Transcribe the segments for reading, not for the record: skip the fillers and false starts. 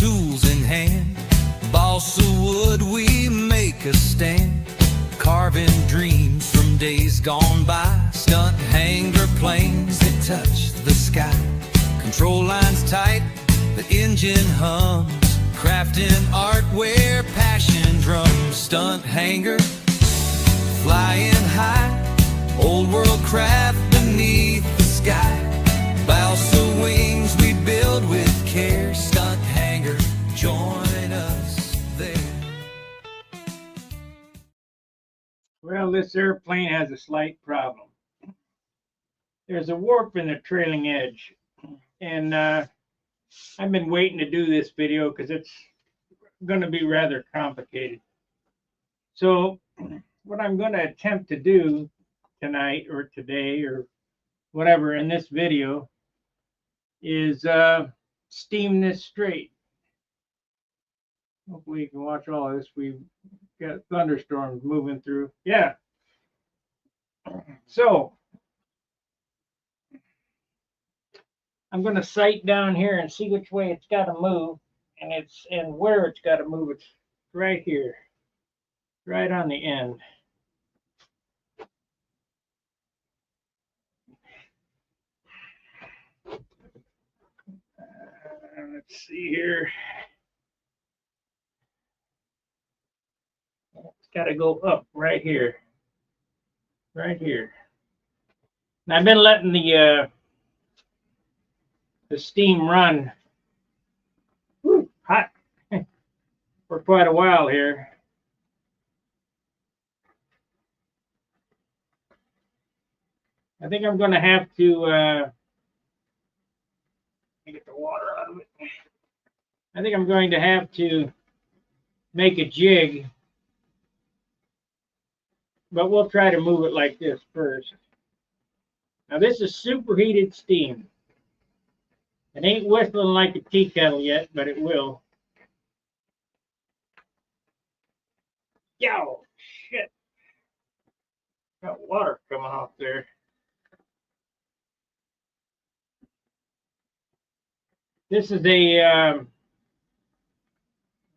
tools in hand, balsa wood we make a stand, carving dreams from days gone by, stunt hanger planes that touch the sky, control lines tight, the engine hums, crafting art where passion drums, stunt hanger, flying high, old world craft beneath the sky, balsa wings we build with care, stunt hanger, join us there. Well, this airplane has a slight problem. There's a warp in the trailing edge, and I've been waiting to do this video because it's going to be rather complicated. So what I'm going to attempt to do tonight or today or whatever in this video is steam this straight. Hopefully you can watch all of this. We've got thunderstorms moving through. Yeah. So I'm going to sight down here and see which way it's got to move, and where it's got to move. It's right here, right on the end. Let's see here. It's got to go up right here, right here. And I've been letting the steam run hot for quite a while here. I think I'm going to have to get the water out of it. I think I'm going to have to make a jig, but we'll try to move it like this first. Now this is superheated steam. It ain't whistling like a tea kettle yet, but it will. Yow, shit. Got water coming off there. This is a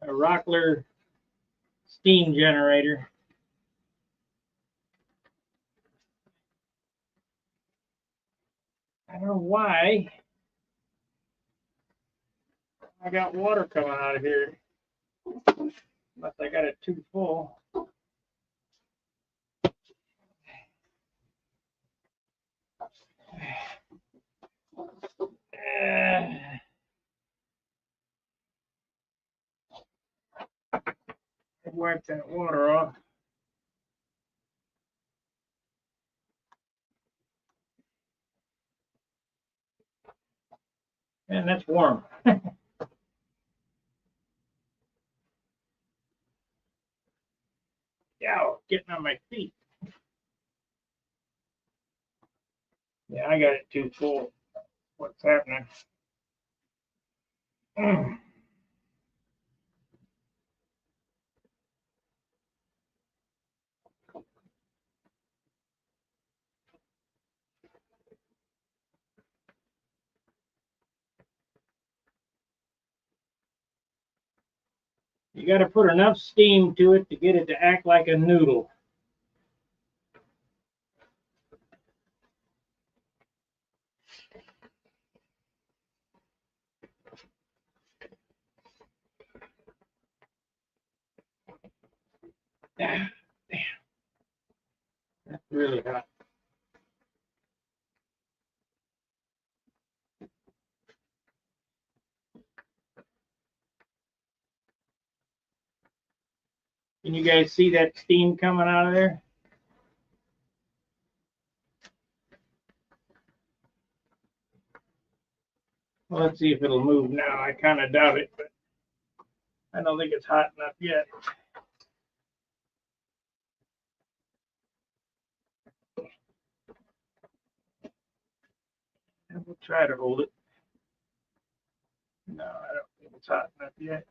Rockler steam generator. I don't know why I got water coming out of here, unless I got it too full. Wipe that water off. Man, that's warm. Yow, getting on my feet. Yeah, I got it too full. What's happening? You got to put enough steam to it to get it to act like a noodle. Damn. That's really hot. Can you guys see that steam coming out of there? Well, let's see if it'll move now. I kind of doubt it, but I don't think it's hot enough yet. And we'll try to hold it. No, I don't think it's hot enough yet.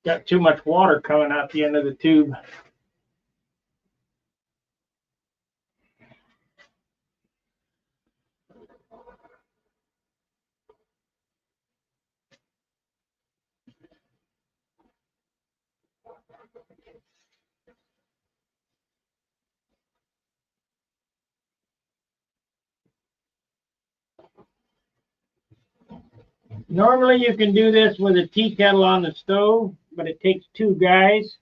Got too much water coming out the end of the tube. Normally you can do this with a tea kettle on the stove, but it takes two guys.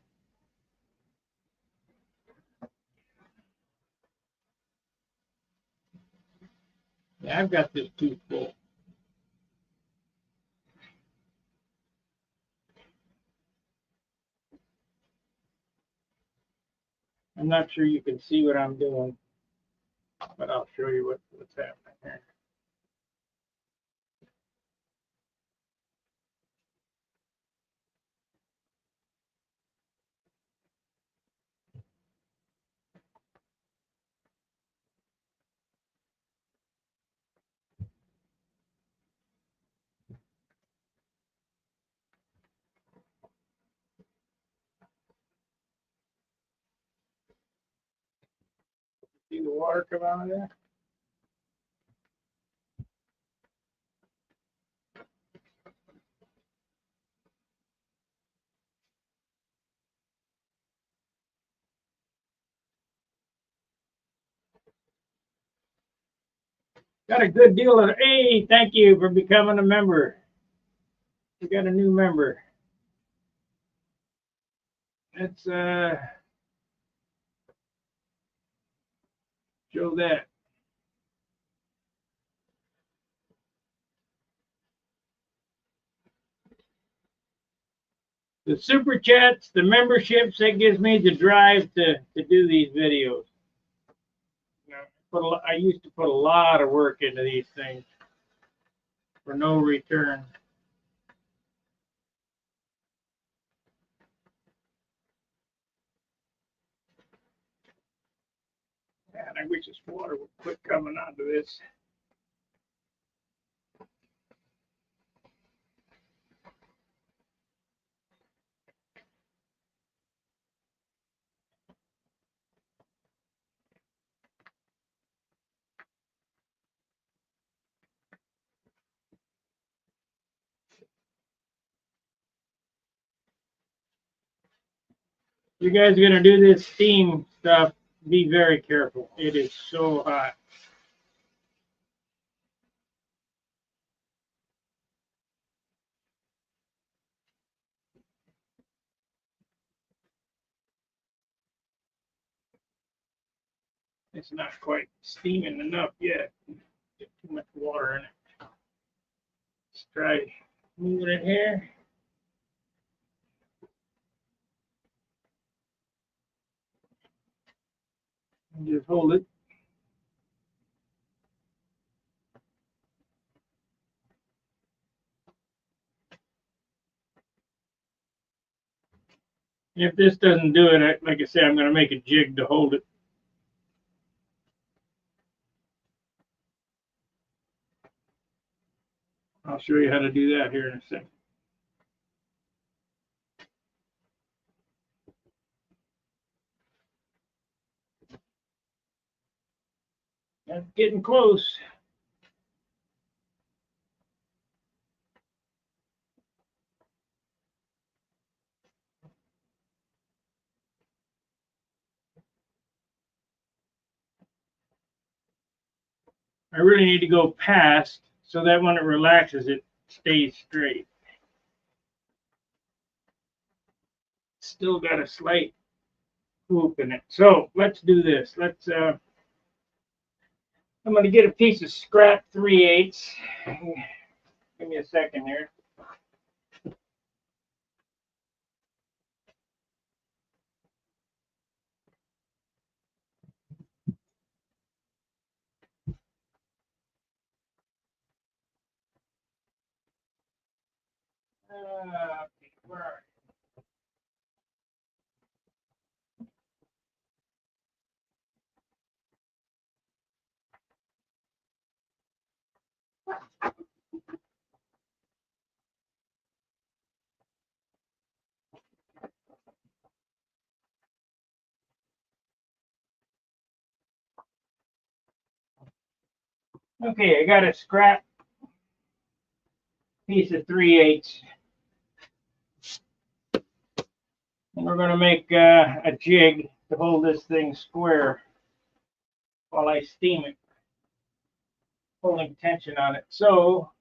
Yeah, I've got this too full. I'm not sure you can see what I'm doing, but I'll show you what's happening here. See the water come out of there? Got a good deal of, hey, thank you for becoming a member. We got a new member. Let's show that. The super chats, the memberships, that gives me the drive to do these videos. You know, I used to put a lot of work into these things for no return. Man, I wish this water would quit coming onto this. You guys are going to do this steam stuff, be very careful. It is so hot. It's not quite steaming enough yet. Get too much water in it. Let's try moving it here. And just hold it. If this doesn't do it, like I say, I'm going to make a jig to hold it. I'll show you how to do that here in a second. That's getting close. I really need to go past so that when it relaxes, it stays straight. Still got a slight hoop in it. So let's do this. I'm going to get a piece of scrap 3/8. Give me a second here. Where are you? Okay, I got a scrap piece of 3/8. And we're going to make a jig to hold this thing square while I steam it, holding tension on it. So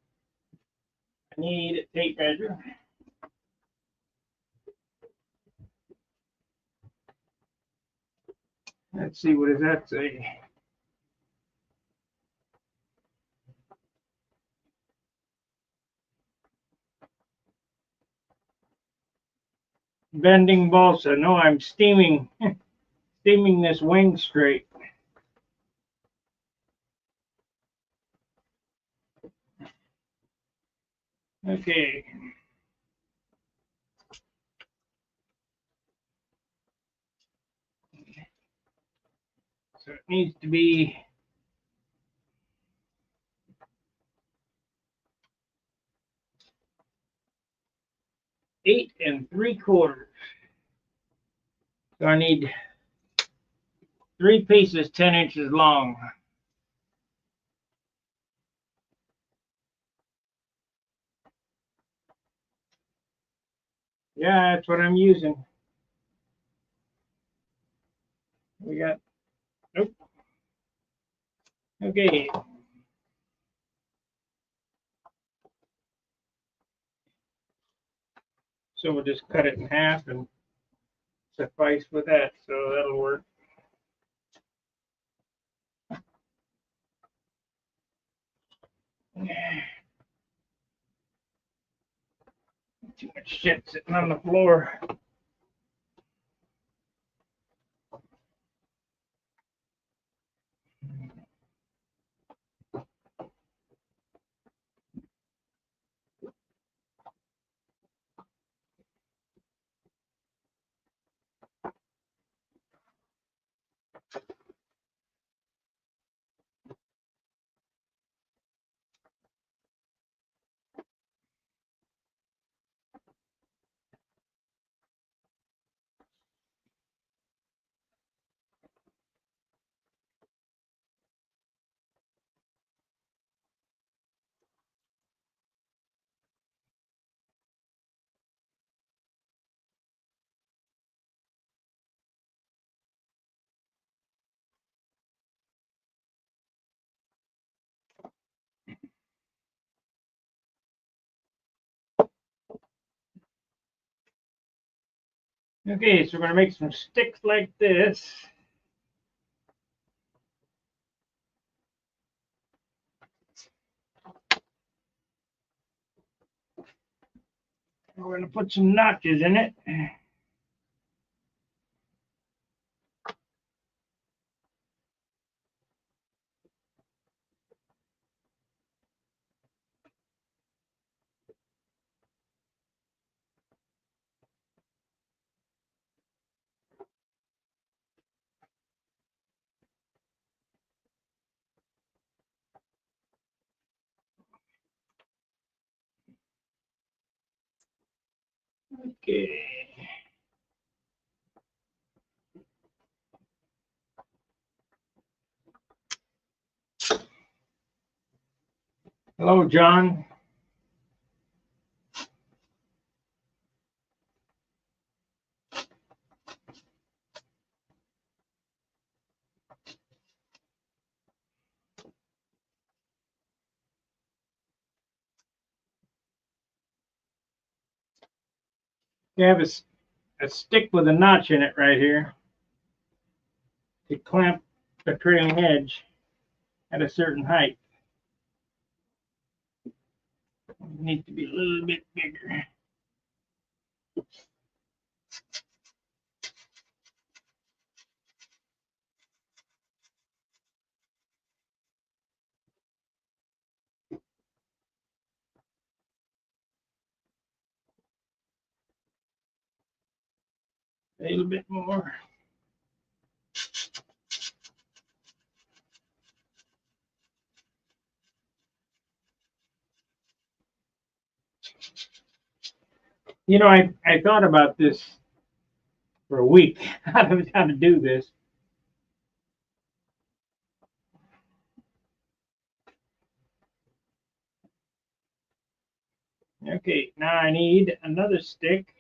I need a tape measure. Let's see, what does that say? Bending balsa. No, I'm steaming steaming this wing straight. Okay. So it needs to be 8 3/4. So I need 3 pieces 10 inches long. Yeah, that's what I'm using. We got, nope. Okay. So we'll just cut it in half and suffice with that. So that'll work. Too much shit sitting on the floor. Okay, so we're gonna make some sticks like this. We're gonna put some notches in it. Okay. Hello, John. You have a stick with a notch in it right here to clamp the trailing edge at a certain height. It needs to be a little bit bigger. A little bit more. You know, I thought about this for a week, how to do this. Okay, now I need another stick.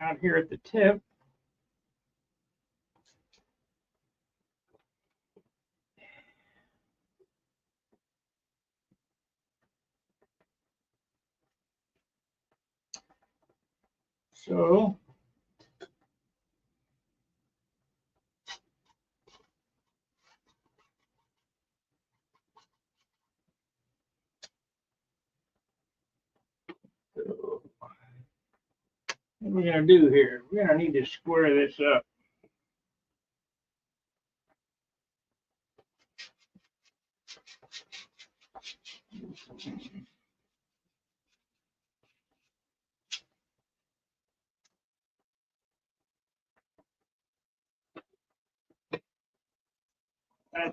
out here at the tip. So what we're going to do here, we're going to need to square this up.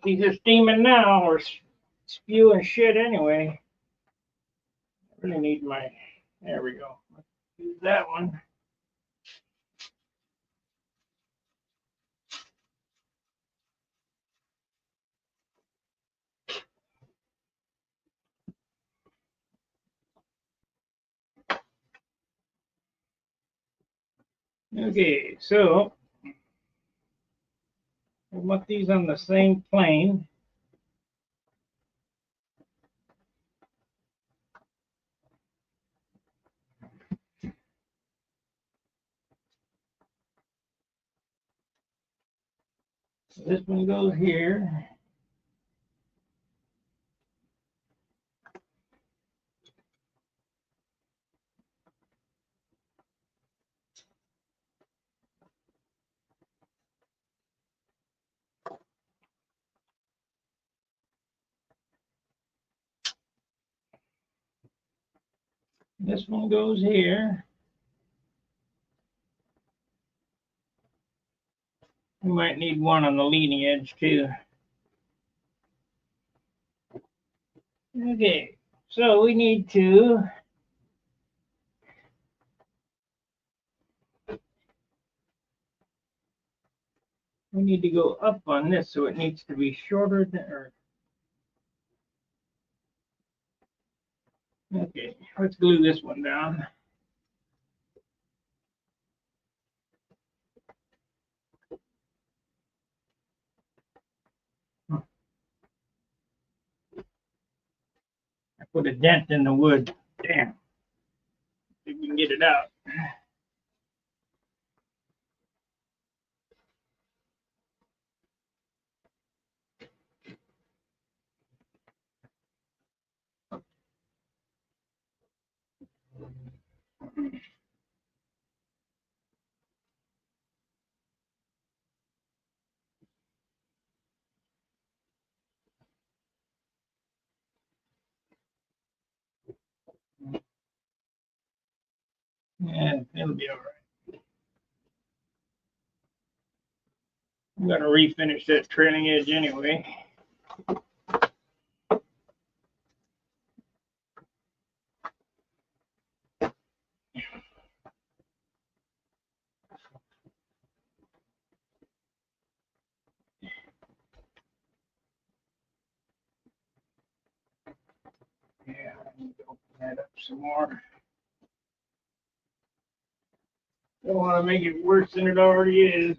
These are steaming now, or spewing shit anyway. I really need my, there we go. Let's use that one. Okay, so I want these on the same plane. So this one goes here. This one goes here. We might need one on the leading edge too. Okay, so we need to go up on this, so it needs to be shorter than, or okay, let's glue this one down. I put a dent in the wood. Damn. See if we can get it out. Yeah, it'll be all right. I'm gonna refinish that trailing edge anyway. Yeah, I need to open that up some more. Don't want to make it worse than it already is.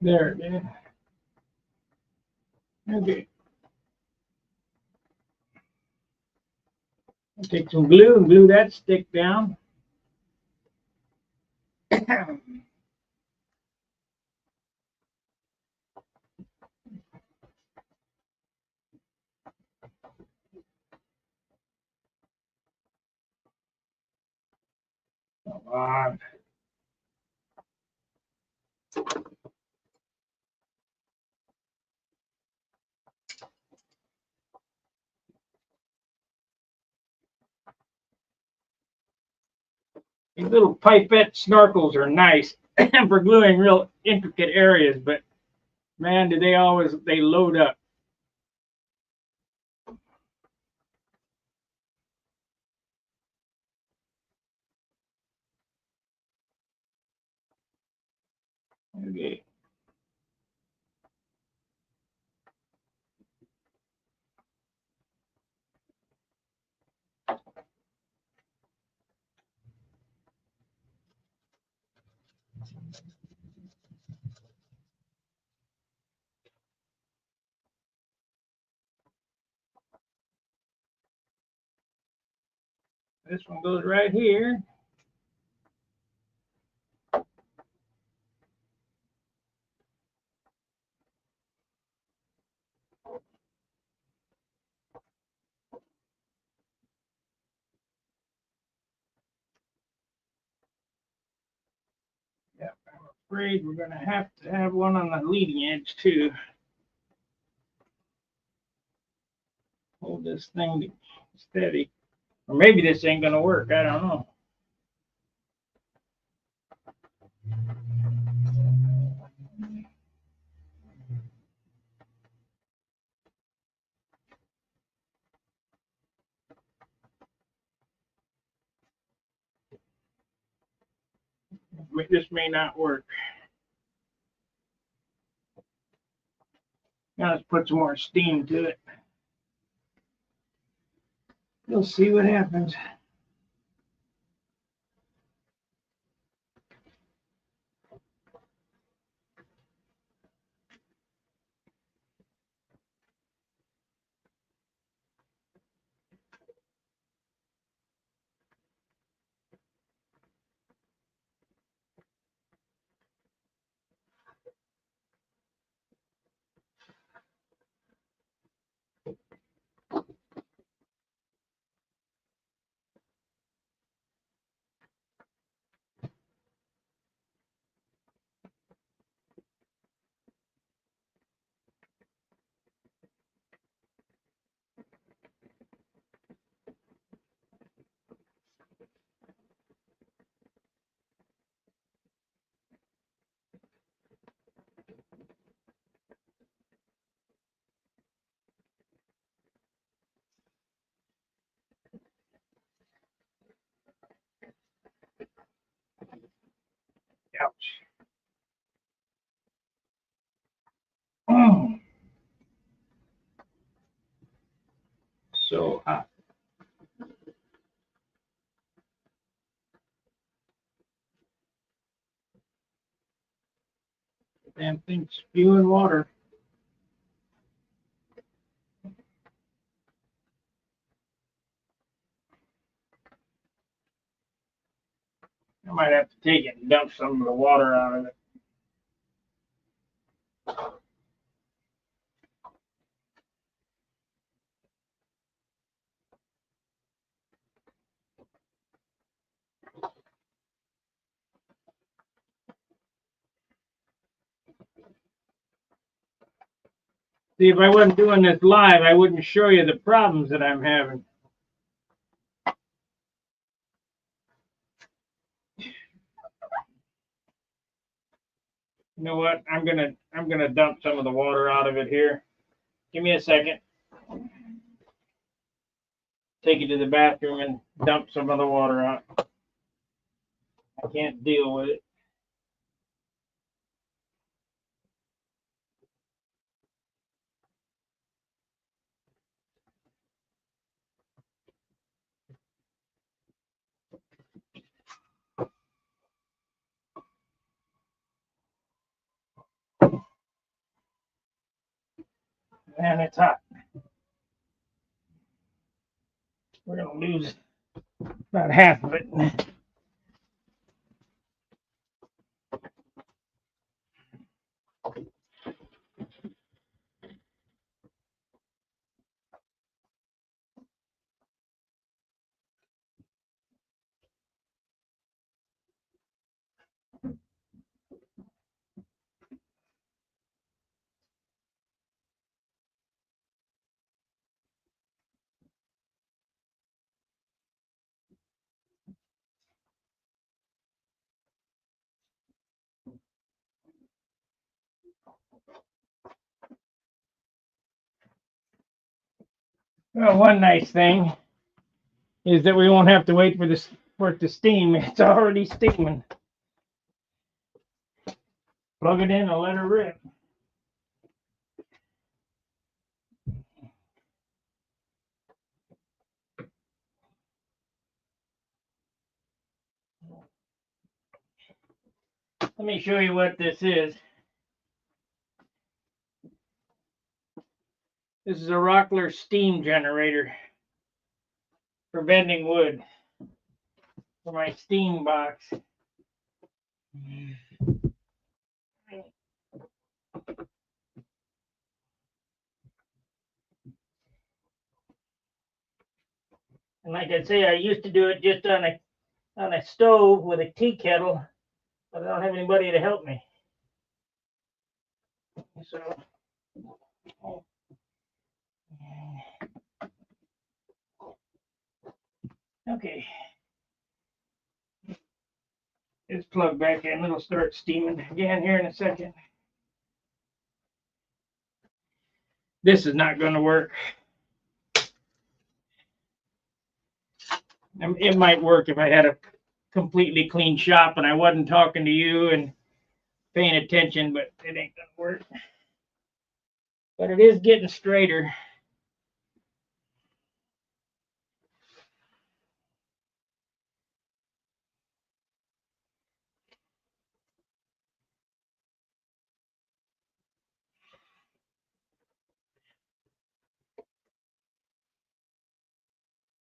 There it is. Okay. I'll take some glue and glue that stick down. Come on. These little pipette snorkels are nice for gluing real intricate areas, but man, do they load up. Okay. This one goes right here. Yep, I'm afraid we're gonna have to have one on the leading edge too. Hold this thing steady. Or maybe this ain't gonna work, I don't know. This may not work. Now let's put some more steam to it. We'll see what happens. Ouch. Oh, so hot. Damn thing spewing water. I might have to take it and dump some of the water out of it. See, if I wasn't doing this live, I wouldn't show you the problems that I'm having. You know what? I'm gonna dump some of the water out of it here. Give me a second. Take it to the bathroom and dump some of the water out. I can't deal with it. Man, it's hot. We're gonna lose about half of it. Well, one nice thing is that we won't have to wait for it to steam. It's already steaming. Plug it in and let her rip. Let me show you what this is. This is a Rockler steam generator for bending wood for my steam box. And like I say, I used to do it just on a stove with a tea kettle, but I don't have anybody to help me. So, okay. It's plugged back in. It'll start steaming again here in a second. This is not going to work. It might work if I had a completely clean shop and I wasn't talking to you and paying attention, but it ain't going to work. But it is getting straighter.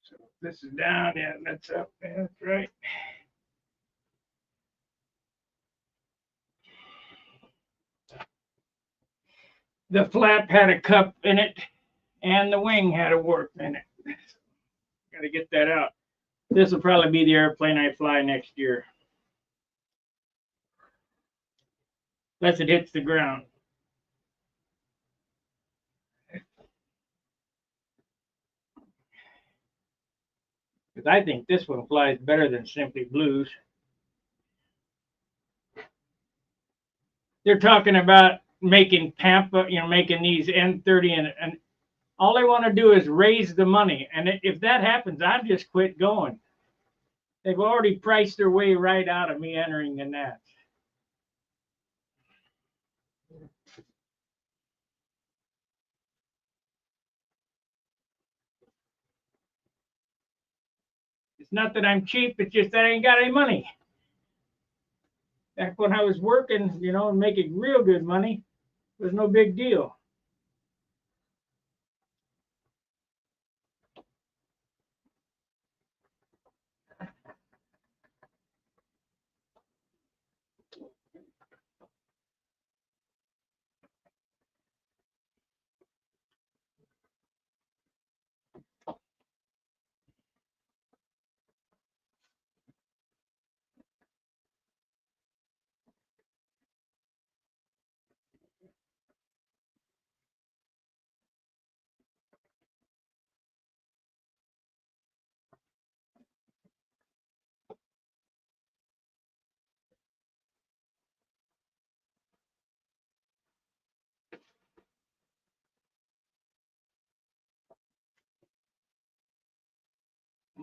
So this is down, yeah, that's up, yeah, that's right. The flap had a cup in it, and the wing had a warp in it. Got to get that out. This will probably be the airplane I fly next year. Unless it hits the ground. Because I think this one flies better than Simply Blues. They're talking about making Pampa, making these N30, and all they want to do is raise the money. And if that happens, I'll just quit going. They've already priced their way right out of me entering the nets. It's not that I'm cheap, it's just that I ain't got any money. Back when I was working, and making real good money, it was no big deal.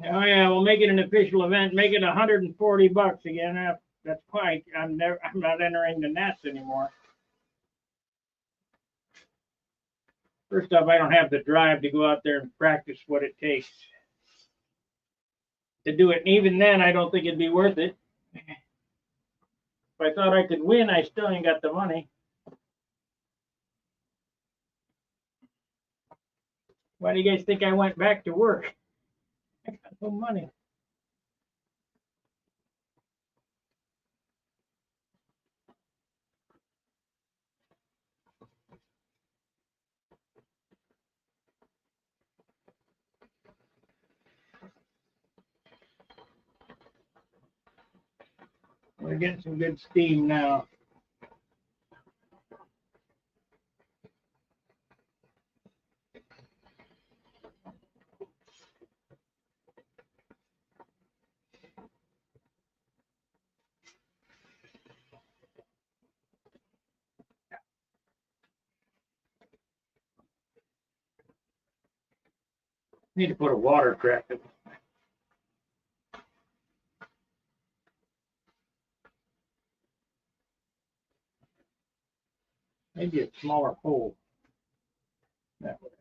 Oh yeah, we'll make it an official event. Make it $140 again. That's quite. I'm not entering the nets anymore. First off, I don't have the drive to go out there and practice what it takes to do it. And even then, I don't think it'd be worth it. If I thought I could win, I still ain't got the money. Why do you guys think I went back to work? I got no money. We're getting some good steam now. Need to put a water trap in. Maybe a smaller hole. That would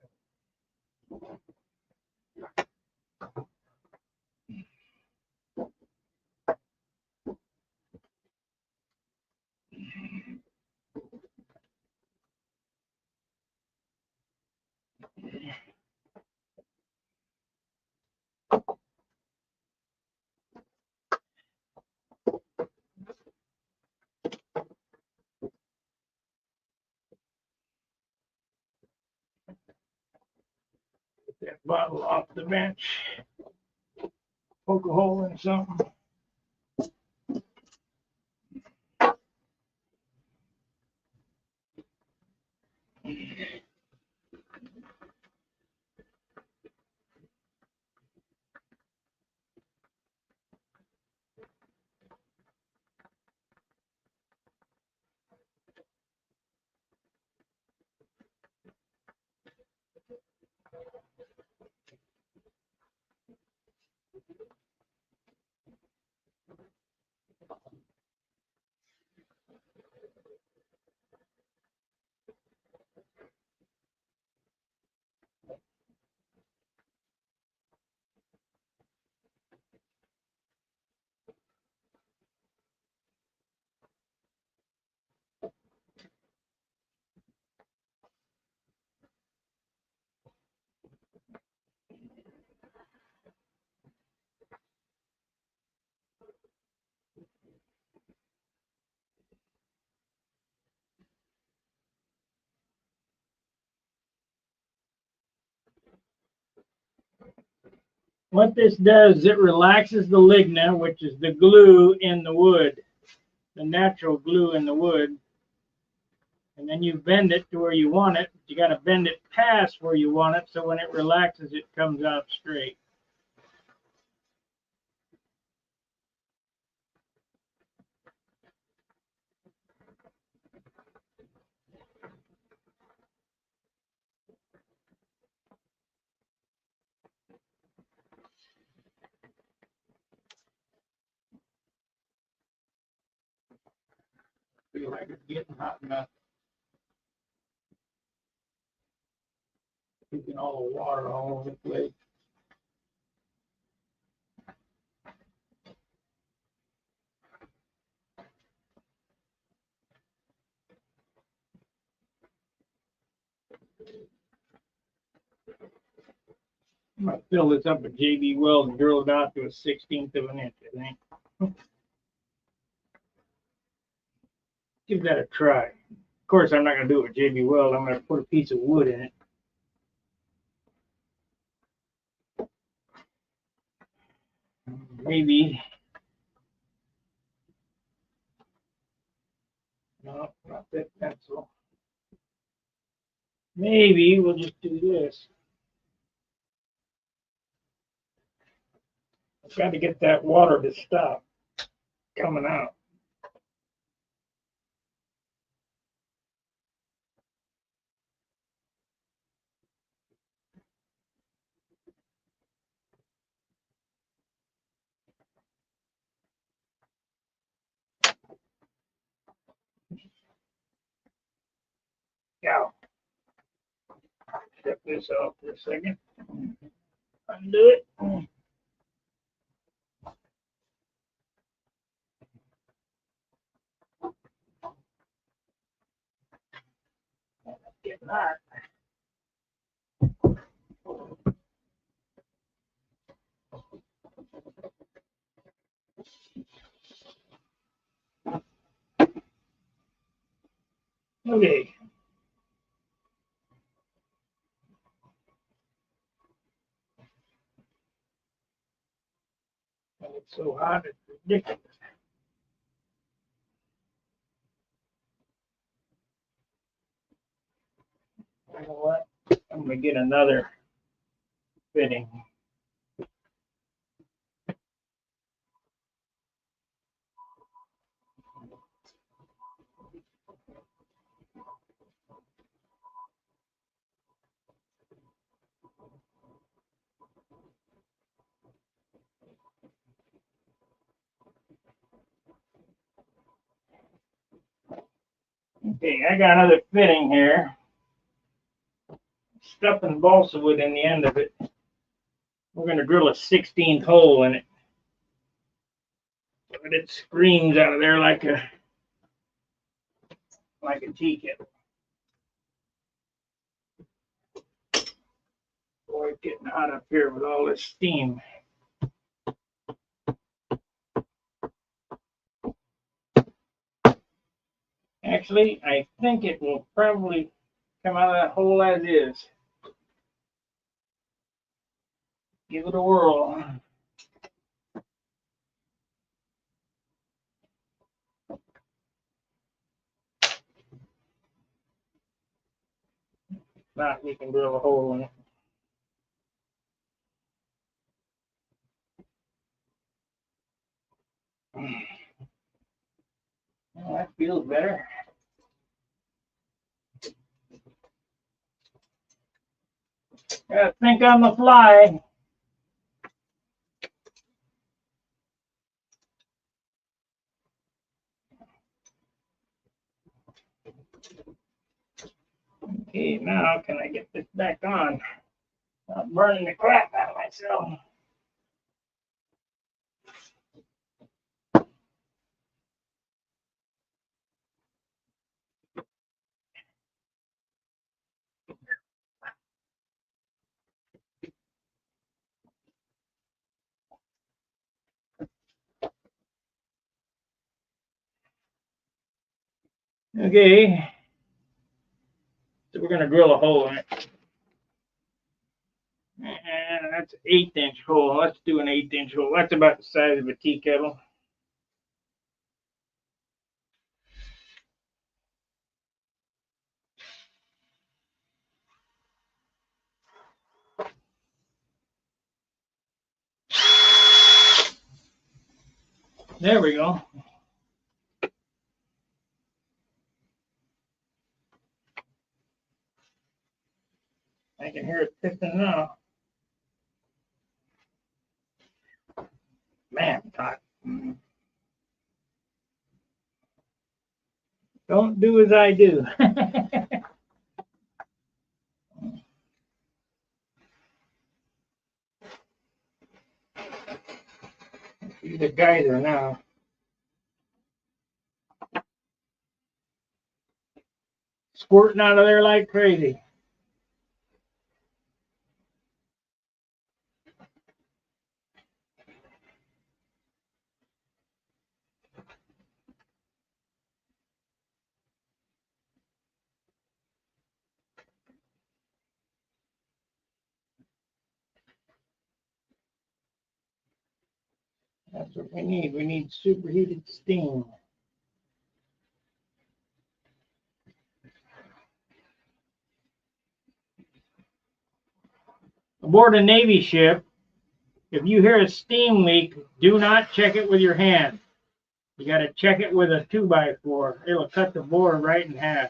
get that bottle off the bench. Poke a hole in something. What this does is it relaxes the lignin, which is the glue in the wood, the natural glue in the wood. And then you bend it to where you want it. You got to bend it past where you want it, so when it relaxes, it comes out straight. Feel like it's getting hot enough. Taking all the water all over the place. I'm gonna fill this up with JB Weld and drill it out to a 1/16 of an inch, I think. Give that a try. Of course, I'm not gonna do it with JB Weld. I'm gonna put a piece of wood in it. Maybe. No, not that pencil. Maybe we'll just do this. I've got to get that water to stop coming out. Now, step this off for a second. Undo it. Getting hot. Okay. And it's so hot, it's ridiculous. You know what? I'm gonna get another fitting. Okay, I got another fitting here. Stuffing balsa wood in the end of it. We're going to drill a 16th hole in it. But it screams out of there like a tea kettle. Boy, it's getting hot up here with all this steam. Actually, I think it will probably come out of that hole as is. Give it a whirl. Not, we can drill a hole in it. Well, that feels better. Gotta think on the fly. Okay, now can I get this back on? Not burning the crap out of myself. Okay, so we're gonna drill a hole in it. And that's an 1/8" hole. Let's do an 1/8" hole. That's about the size of a tea kettle. There we go. I can hear it pissing now. Man, it's hot. Don't do as I do. See the geyser now. Squirting out of there like crazy. That's what we need. We need superheated steam. Aboard a Navy ship, if you hear a steam leak, do not check it with your hand. You got to check it with a 2x4. It'll cut the board right in half.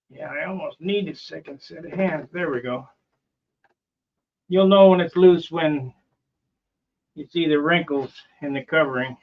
Yeah, I almost need a second set of hands. There we go. You'll know when it's loose when you see the wrinkles in the covering.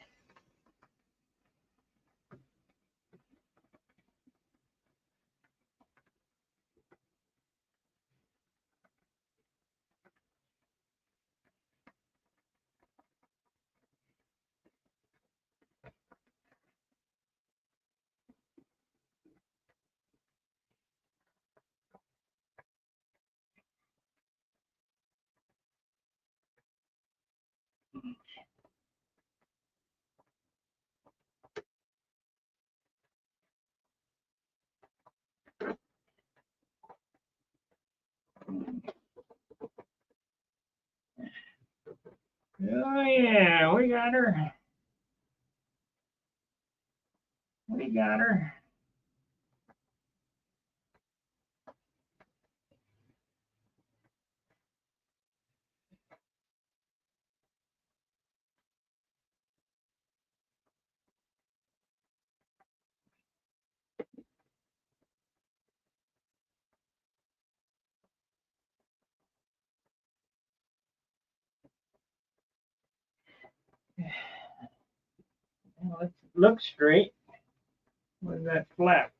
Oh yeah, we got her. We got her. Let's look straight. Where's that flap?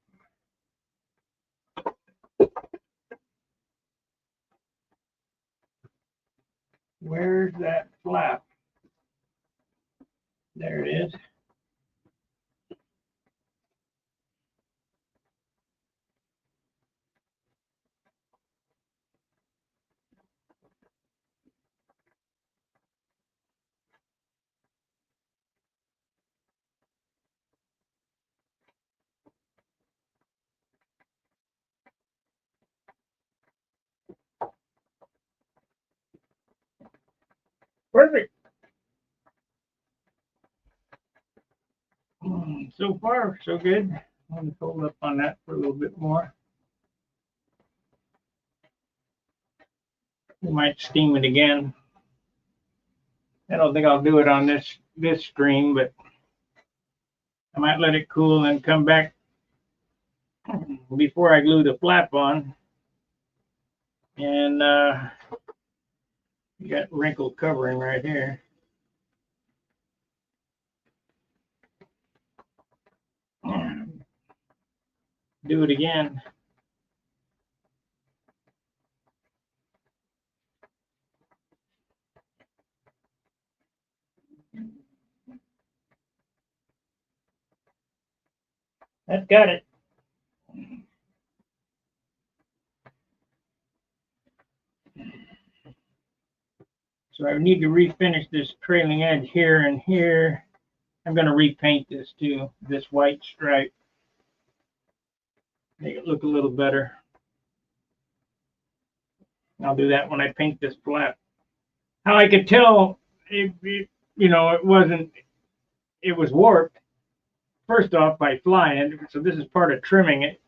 Where's that flap? There it is. Perfect. So far, so good. I'm going to hold up on that for a little bit more. We might steam it again. I don't think I'll do it on this stream, but I might let it cool and come back before I glue the flap on. And you got wrinkle covering right here. Do it again. That's got it. So I need to refinish this trailing edge here and here. I'm going to repaint this too, this white stripe. Make it look a little better. I'll do that when I paint this flap. How I could tell, it was warped. First off, by flying it, so this is part of trimming it.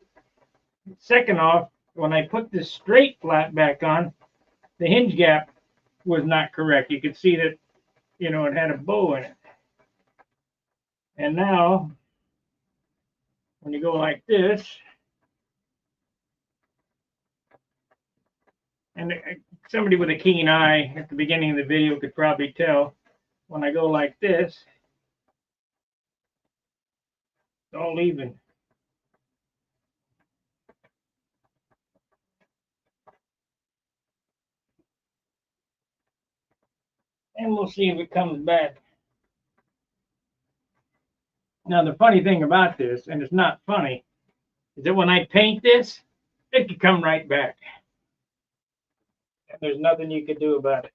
Second off, when I put this straight flap back on, the hinge gap was not correct. You could see that, it had a bow in it. And now, when you go like this, and somebody with a keen eye at the beginning of the video could probably tell, when I go like this, it's all even. And we'll see if it comes back. Now, the funny thing about this, and it's not funny, is that when I paint this, it could come right back. And there's nothing you could do about it.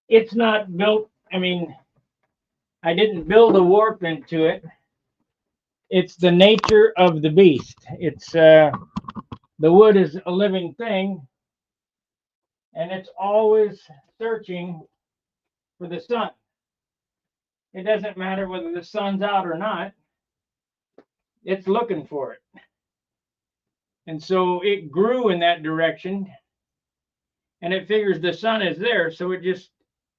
It's not built, I didn't build a warp into it. It's the nature of the beast. It's the wood is a living thing, and it's always searching for the sun. It doesn't matter whether the sun's out or not. It's looking for it. And so it grew in that direction, and it figures the sun is there, so it just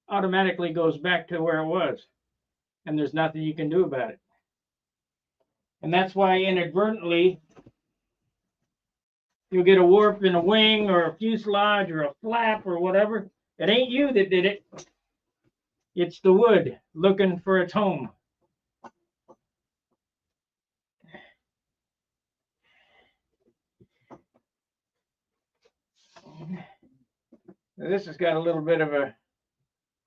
automatically goes back to where it was. And there's nothing you can do about it. And that's why inadvertently you'll get a warp in a wing or a fuselage or a flap or whatever. It ain't you that did it. It's the wood looking for its home. This has got a little bit of a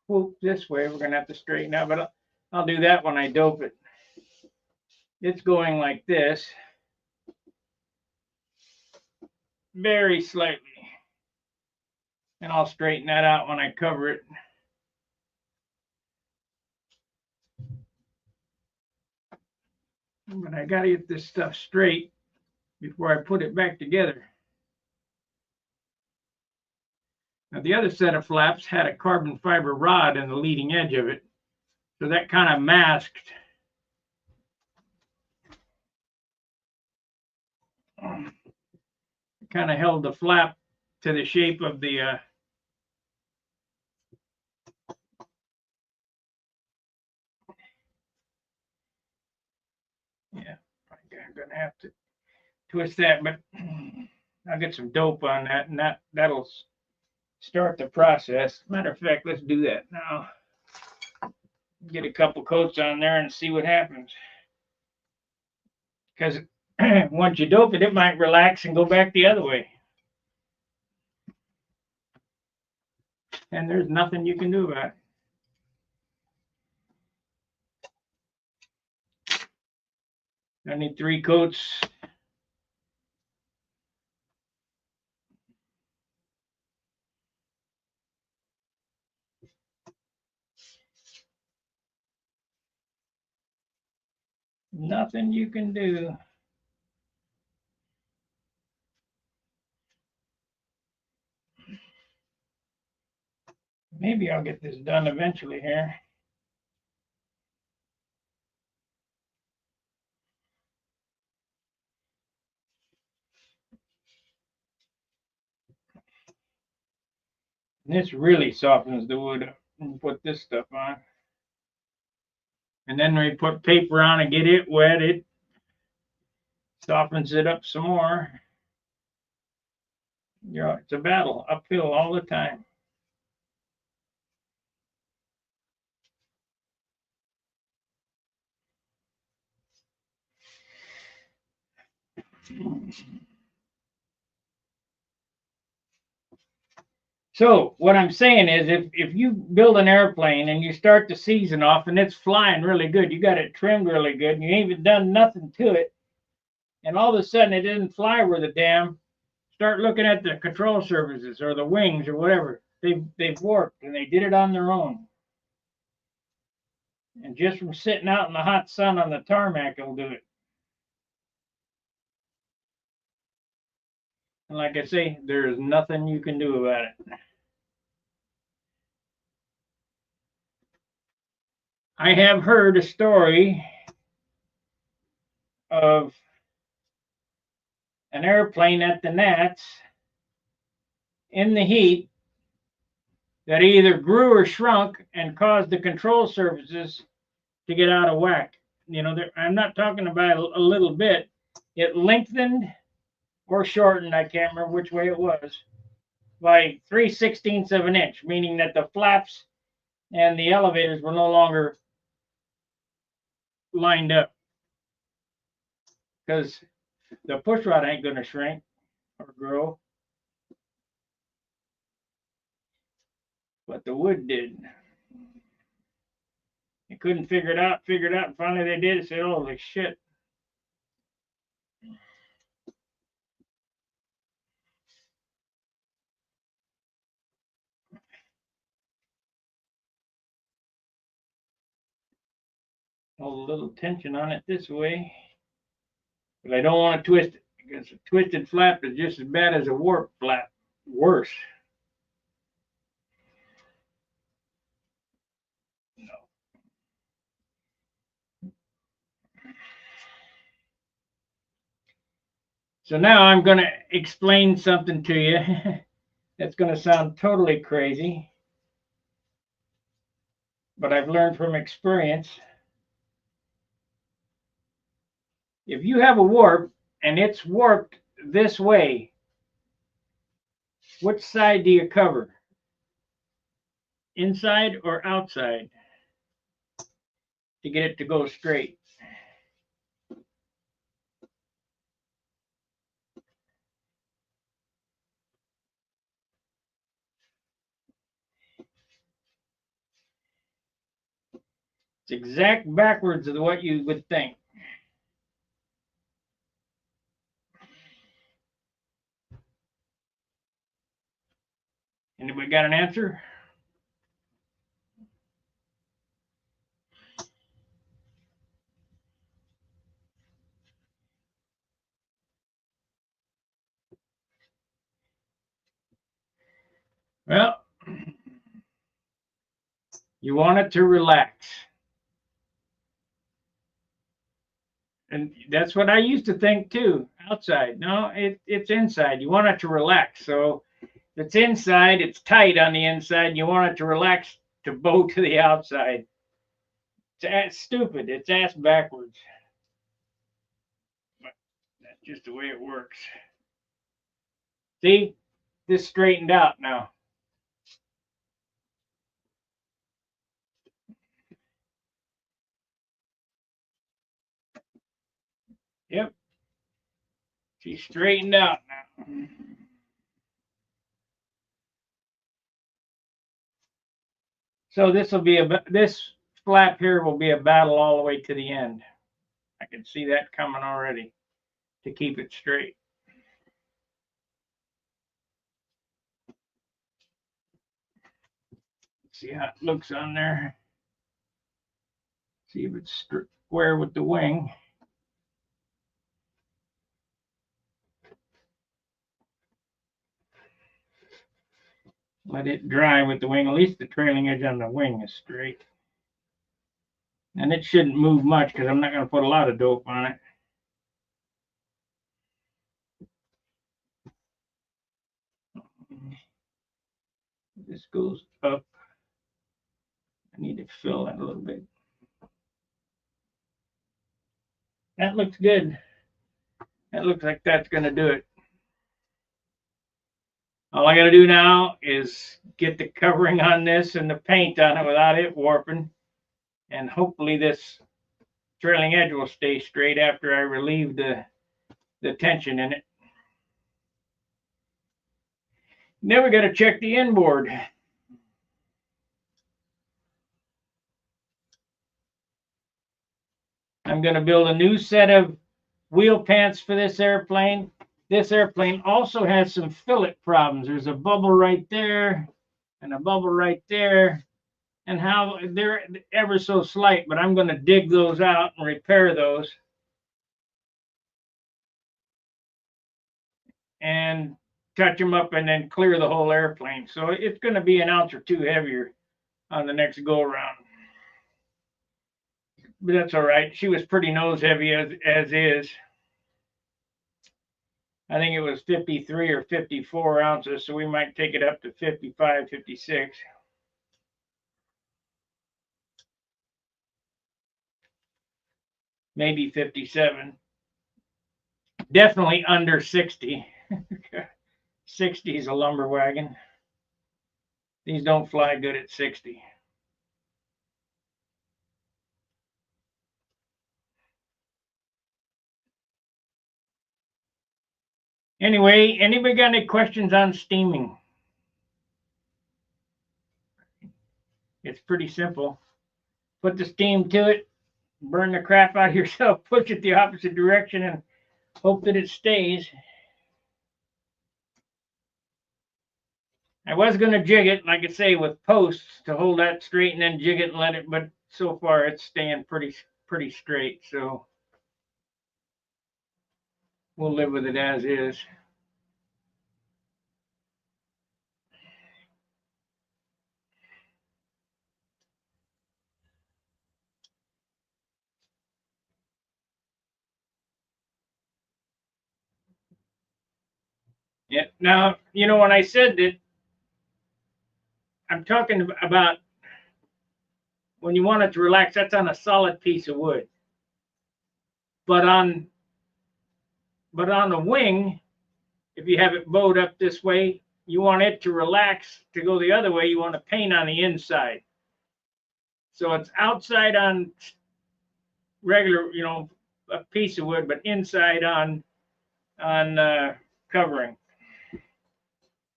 whoop this way. We're going to have to straighten out, but I'll do that when I dope it. It's going like this. very slightly. And I'll straighten that out when I cover it. But I gotta get this stuff straight before I put it back together. Now the other set of flaps had a carbon fiber rod in the leading edge of it, so that kind of masked kind of held the flap to the shape of the yeah, I'm gonna have to twist that, but I'll get some dope on that, and that'll start the process. Matter of fact, let's do that now. Get a couple coats on there and see what happens. Because once you dope it, it might relax and go back the other way. And there's nothing you can do about it. I need 3 coats. Nothing you can do. Maybe I'll get this done eventually here. And this really softens the wood and put this stuff on. And then we put paper on and get it wet. It softens it up some more. You know, it's a battle, uphill all the time. So what I'm saying is if you build an airplane and you start the season off and it's flying really good, you got it trimmed really good, and you ain't even done nothing to it, and all of a sudden it didn't fly worth a damn, start looking at the control surfaces or the wings or whatever. They've warped, and they did it on their own. And just from sitting out in the hot sun on the tarmac, it'll do it. And like I say, there's nothing you can do about it. I have heard a story of an airplane at the Nats in the heat that either grew or shrunk and caused the control surfaces to get out of whack. You know, I'm not talking about a little bit. It lengthened or shortened, I can't remember which way it was, by 3/16 of an inch, meaning that the flaps and the elevators were no longer lined up. Because the push rod ain't going to shrink or grow. But the wood did. They couldn't figure it out, and finally they did. It said, holy shit. Hold a little tension on it this way. But I don't want to twist it, because a twisted flap is just as bad as a warped flap. Worse. No. So now I'm going to explain something to you that's going to sound totally crazy, but I've learned from experience. If you have a warp and it's warped this way, which side do you cover? Inside or outside? To get it to go straight. It's exact backwards of what you would think. Anybody got an answer? Well, you want it to relax. And that's what I used to think too, outside. No, it's inside. You want it to relax. So if it's inside, it's tight on the inside. You want it to relax to bow to the outside. It's ass stupid. It's ass backwards. But that's just the way it works. See, this straightened out now. Yep, she's straightened out now. So this will be this flap here will be a battle all the way to the end. I can see that coming already to keep it straight. See how it looks on there. See if it's square with the wing. Let it dry with the wing. At least the trailing edge on the wing is straight. And it shouldn't move much because I'm not going to put a lot of dope on it. This goes up. I need to fill that a little bit. That looks good. That looks like that's going to do it. All I got to do now is get the covering on this and the paint on it without it warping. And hopefully this trailing edge will stay straight after I relieve the tension in it. Never got to check the inboard. I'm going to build a new set of wheel pants for this airplane. This airplane also has some fillet problems. There's a bubble right there and a bubble right there. And how they're ever so slight, but I'm going to dig those out and repair those. And touch them up and then clear the whole airplane. So it's going to be an ounce or two heavier on the next go around. But that's all right. She was pretty nose heavy as is. I think it was 53 or 54 ounces, so we might take it up to 55, 56. Maybe 57. Definitely under 60. 60 is a lumber wagon. These don't fly good at 60. Anyway, anybody got any questions on steaming? It's pretty simple. Put the steam to it, burn the crap out of yourself, push it the opposite direction, and hope that it stays. I was going to jig it, like I say, with posts to hold that straight and then jig it and let it, but so far it's staying pretty straight, so we'll live with it as is. Yeah. Now, you know, when I said that, I'm talking about when you want it to relax, that's on a solid piece of wood. But on the wing, if you have it bowed up this way, you want it to relax to go the other way. You want to paint on the inside. So it's outside on regular, you know, a piece of wood, but inside on covering,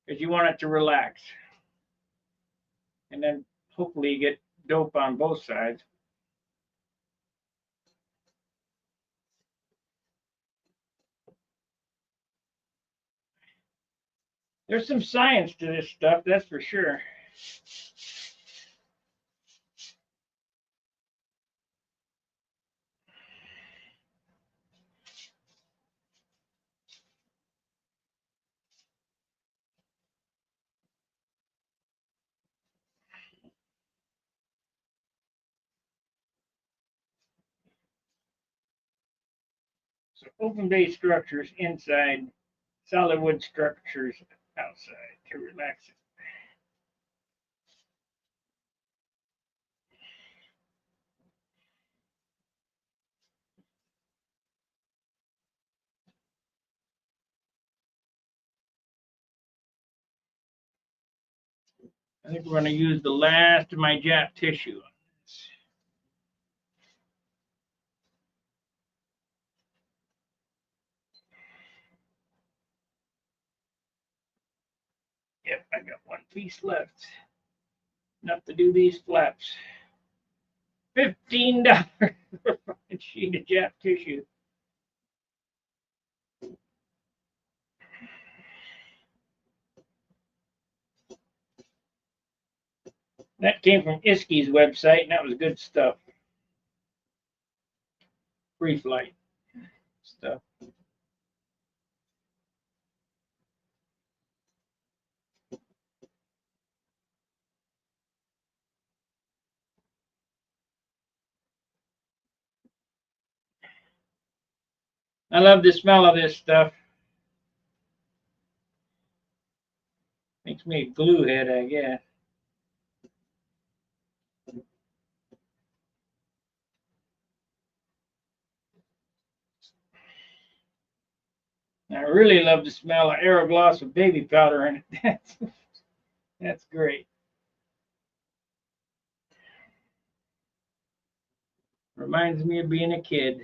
because you want it to relax. And then hopefully you get dope on both sides. There's some science to this stuff, that's for sure. So open base structures inside, solid wood structures outside to relax it. I think we're going to use the last of my Jap tissue on this. Yep, I got one piece left. Enough to do these flaps. $15 for a sheet of Jap tissue. That came from Iski's website, and that was good stuff. Free flight stuff. I love the smell of this stuff. Makes me a glue head, I guess. I really love the smell of Aerogloss with baby powder in it. That's great. Reminds me of being a kid.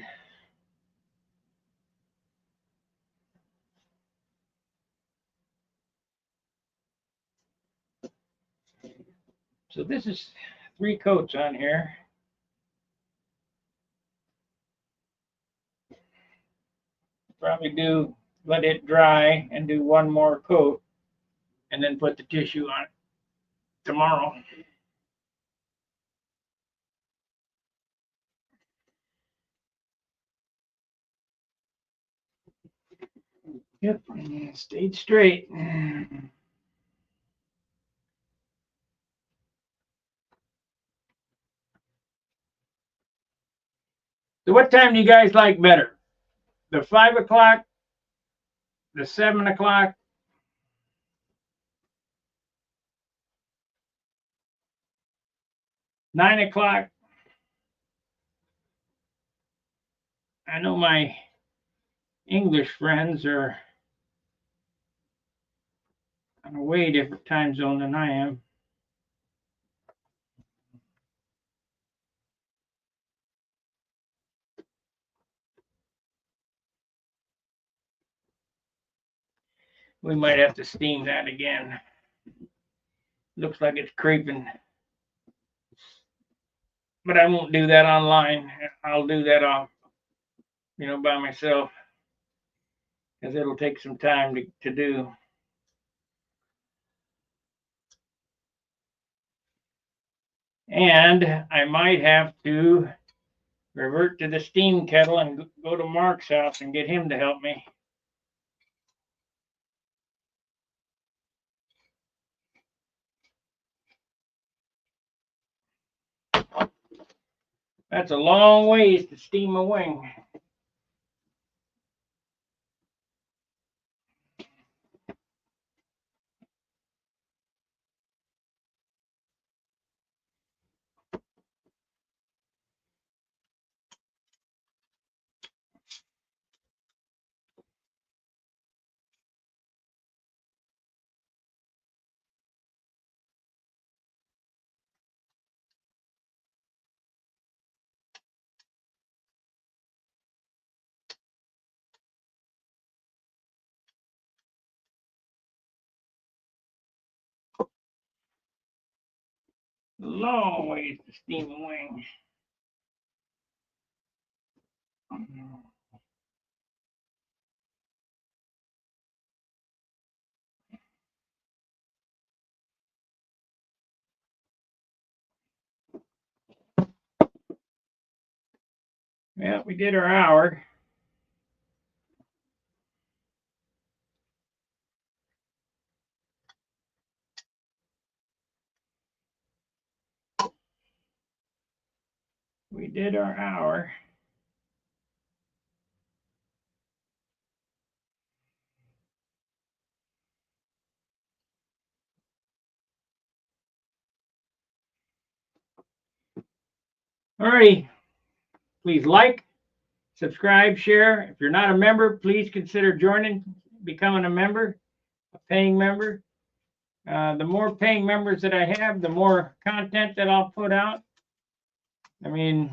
So this is 3 coats on here. Probably let it dry and do 1 more coat and then put the tissue on it tomorrow. Yep, stayed straight. So what time do you guys like better? The 5 o'clock, the 7 o'clock, 9 o'clock? I know my English friends are on a way different time zone than I am. We might have to steam that again. Looks like it's creeping. But I won't do that online. I'll do that off, by myself, because it'll take some time to do. And I might have to revert to the steam kettle and go to Mark's house and get him to help me. That's a long ways to steam a wing. Long ways to steam a wing. Well, we did our hour. We did our hour. Alrighty. Please like, subscribe, share. If you're not a member, please consider becoming a member, a paying member. The more paying members that I have, the more content that I'll put out. I mean,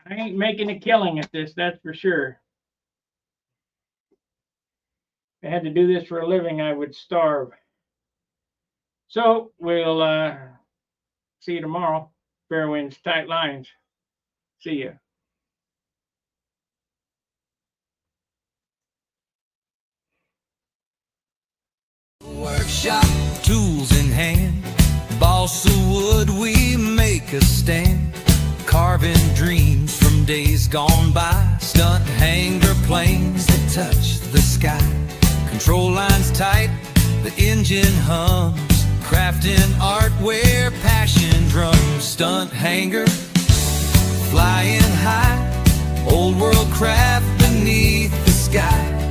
I ain't making a killing at this, that's for sure. If I had to do this for a living, I would starve. So we'll see you tomorrow. Fair winds, tight lines. See ya. Workshop, tools in hand, balsa wood, we make a stand, carving dreams from days gone by, stunt hanger planes that touch the sky, control lines tight, the engine hums, crafting art where passion drums, stunt hanger, flying high, old world craft beneath the sky.